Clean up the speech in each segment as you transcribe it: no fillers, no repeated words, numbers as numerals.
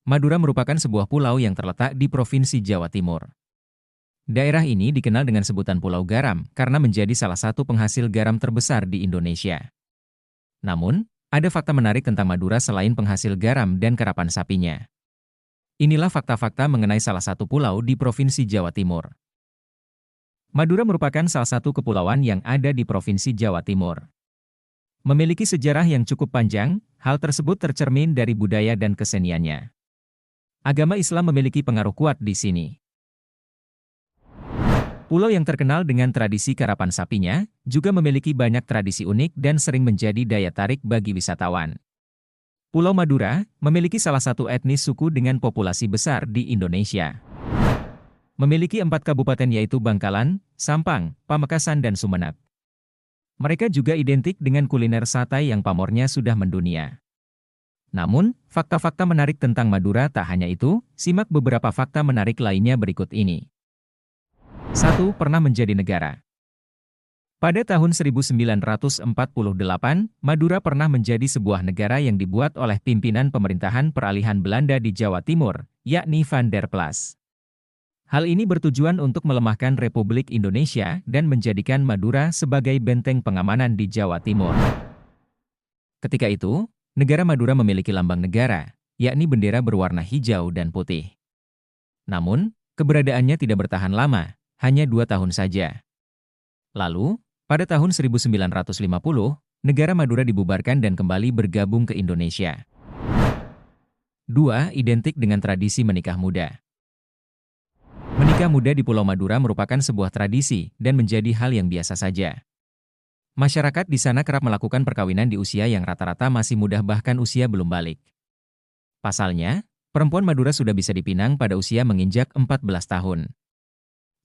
Madura merupakan sebuah pulau yang terletak di Provinsi Jawa Timur. Daerah ini dikenal dengan sebutan Pulau Garam karena menjadi salah satu penghasil garam terbesar di Indonesia. Namun, ada fakta menarik tentang Madura selain penghasil garam dan karapan sapinya. Inilah fakta-fakta mengenai salah satu pulau di Provinsi Jawa Timur. Madura merupakan salah satu kepulauan yang ada di Provinsi Jawa Timur. Memiliki sejarah yang cukup panjang, hal tersebut tercermin dari budaya dan keseniannya. Agama Islam memiliki pengaruh kuat di sini. Pulau yang terkenal dengan tradisi karapan sapinya, juga memiliki banyak tradisi unik dan sering menjadi daya tarik bagi wisatawan. Pulau Madura memiliki salah satu etnis suku dengan populasi besar di Indonesia. Memiliki 4 kabupaten yaitu Bangkalan, Sampang, Pamekasan dan Sumeneb. Mereka juga identik dengan kuliner sate yang pamornya sudah mendunia. Namun, fakta-fakta menarik tentang Madura tak hanya itu, simak beberapa fakta menarik lainnya berikut ini. 1. Pernah menjadi negara. Pada tahun 1948, Madura pernah menjadi sebuah negara yang dibuat oleh pimpinan pemerintahan peralihan Belanda di Jawa Timur, yakni Van der Plas. Hal ini bertujuan untuk melemahkan Republik Indonesia dan menjadikan Madura sebagai benteng pengamanan di Jawa Timur. Ketika itu, negara Madura memiliki lambang negara, yakni bendera berwarna hijau dan putih. Namun, keberadaannya tidak bertahan lama, hanya 2 tahun saja. Lalu, pada tahun 1950, negara Madura dibubarkan dan kembali bergabung ke Indonesia. 2. Identik dengan tradisi menikah muda. Menikah muda di Pulau Madura merupakan sebuah tradisi dan menjadi hal yang biasa saja. Masyarakat di sana kerap melakukan perkawinan di usia yang rata-rata masih muda bahkan usia belum balik. Pasalnya, perempuan Madura sudah bisa dipinang pada usia menginjak 14 tahun.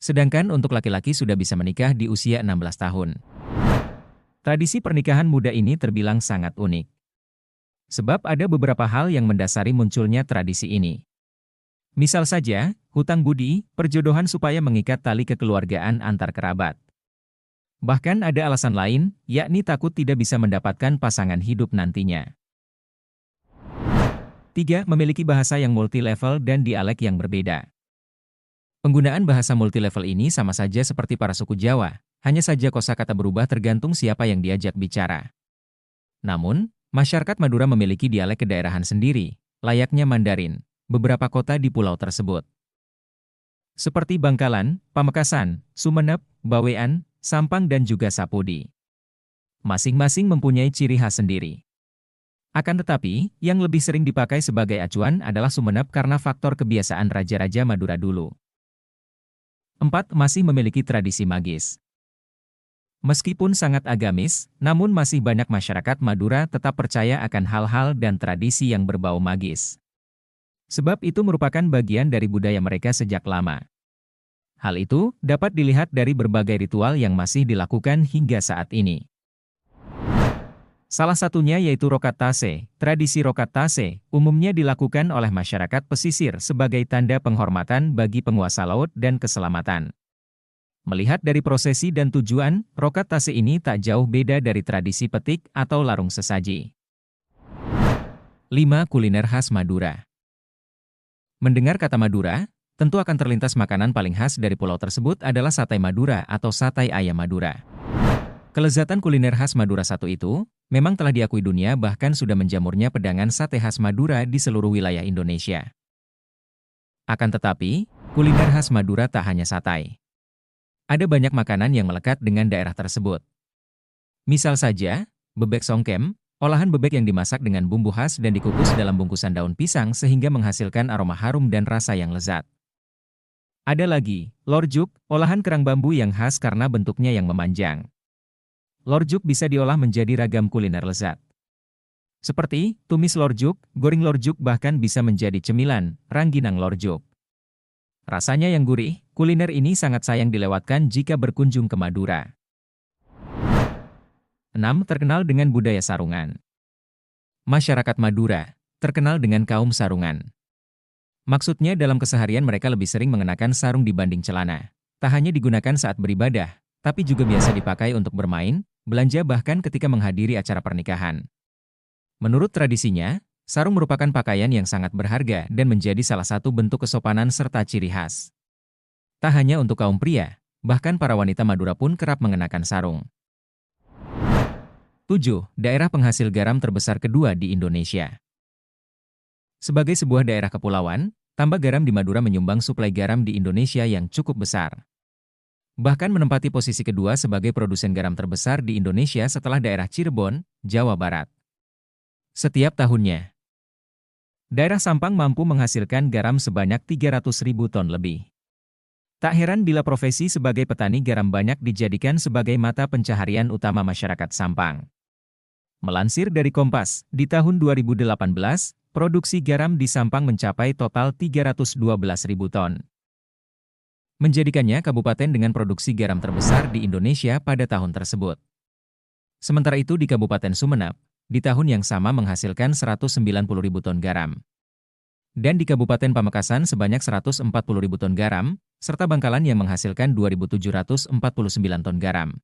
Sedangkan untuk laki-laki sudah bisa menikah di usia 16 tahun. Tradisi pernikahan muda ini terbilang sangat unik. Sebab ada beberapa hal yang mendasari munculnya tradisi ini. Misal saja, hutang budi, perjodohan supaya mengikat tali kekeluargaan antar kerabat. Bahkan ada alasan lain, yakni takut tidak bisa mendapatkan pasangan hidup nantinya. 3. Memiliki bahasa yang multi-level dan dialek yang berbeda. Penggunaan bahasa multi-level ini sama saja seperti para suku Jawa, hanya saja kosakata berubah tergantung siapa yang diajak bicara. Namun, masyarakat Madura memiliki dialek kedaerahan sendiri, layaknya Mandarin, beberapa kota di pulau tersebut. Seperti Bangkalan, Pamekasan, Sumeneb, Bawean, Sampang dan juga Sapudi. Masing-masing mempunyai ciri khas sendiri. Akan tetapi, yang lebih sering dipakai sebagai acuan adalah Sumeneb karena faktor kebiasaan raja-raja Madura dulu. 4. Masih memiliki tradisi magis. Meskipun sangat agamis, namun masih banyak masyarakat Madura tetap percaya akan hal-hal dan tradisi yang berbau magis. Sebab itu merupakan bagian dari budaya mereka sejak lama. Hal itu dapat dilihat dari berbagai ritual yang masih dilakukan hingga saat ini. Salah satunya yaitu Rokat Tase. Tradisi Rokat Tase umumnya dilakukan oleh masyarakat pesisir sebagai tanda penghormatan bagi penguasa laut dan keselamatan. Melihat dari prosesi dan tujuan, Rokat Tase ini tak jauh beda dari tradisi petik atau larung sesaji. 5. Kuliner khas Madura. Mendengar kata Madura, tentu akan terlintas makanan paling khas dari pulau tersebut adalah sate Madura atau sate ayam Madura. Kelezatan kuliner khas Madura satu itu, memang telah diakui dunia bahkan sudah menjamurnya pedagang sate khas Madura di seluruh wilayah Indonesia. Akan tetapi, kuliner khas Madura tak hanya sate. Ada banyak makanan yang melekat dengan daerah tersebut. Misal saja, bebek songkem, olahan bebek yang dimasak dengan bumbu khas dan dikukus dalam bungkusan daun pisang sehingga menghasilkan aroma harum dan rasa yang lezat. Ada lagi, lorjuk, olahan kerang bambu yang khas karena bentuknya yang memanjang. Lorjuk bisa diolah menjadi ragam kuliner lezat. Seperti tumis lorjuk, goreng lorjuk bahkan bisa menjadi cemilan, rangginang lorjuk. Rasanya yang gurih, kuliner ini sangat sayang dilewatkan jika berkunjung ke Madura. 6. Terkenal dengan budaya sarungan. Masyarakat Madura terkenal dengan kaum sarungan. Maksudnya dalam keseharian mereka lebih sering mengenakan sarung dibanding celana. Tak hanya digunakan saat beribadah, tapi juga biasa dipakai untuk bermain, belanja bahkan ketika menghadiri acara pernikahan. Menurut tradisinya, Sarung merupakan pakaian yang sangat berharga dan menjadi salah satu bentuk kesopanan serta ciri khas. Tak hanya untuk kaum pria, bahkan para wanita Madura pun kerap mengenakan sarung. 7. Daerah penghasil garam terbesar kedua di Indonesia. Sebagai sebuah daerah kepulauan, tambak garam di Madura menyumbang suplai garam di Indonesia yang cukup besar. Bahkan menempati posisi kedua sebagai produsen garam terbesar di Indonesia setelah daerah Cirebon, Jawa Barat. Setiap tahunnya, daerah Sampang mampu menghasilkan garam sebanyak 300.000 ton lebih. Tak heran bila profesi sebagai petani garam banyak dijadikan sebagai mata pencaharian utama masyarakat Sampang. Melansir dari Kompas, di tahun 2018, produksi garam di Sampang mencapai total 312.000 ton. Menjadikannya kabupaten dengan produksi garam terbesar di Indonesia pada tahun tersebut. Sementara itu di Kabupaten Sumeneb, di tahun yang sama menghasilkan 190.000 ton garam. Dan di Kabupaten Pamekasan sebanyak 140.000 ton garam, serta Bangkalan yang menghasilkan 2.749 ton garam.